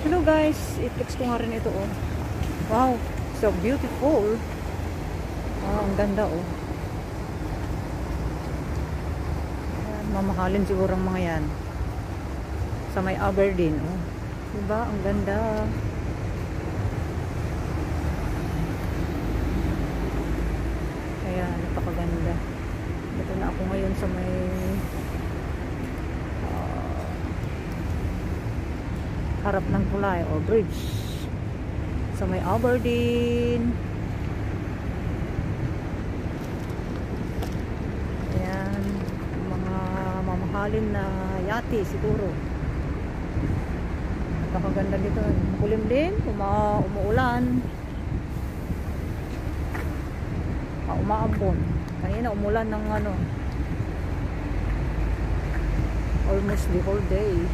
Hello guys, i-flex ko nga rin ito oh. Wow, so beautiful. Wow, ang ganda oh. Ayan, mamahalin siguro ang mga yan. Sa may Aberdeen oh. Diba? Ang ganda. Ayan, napakaganda. Ito na ako ngayon sa may harap ng tulay o bridge sa may Aberdeen. Ayan, mga mamahalin na yate siguro. Napakaganda dito. Makulim din, umuulan. Umaambon. Kanina umulan ng almost the whole day.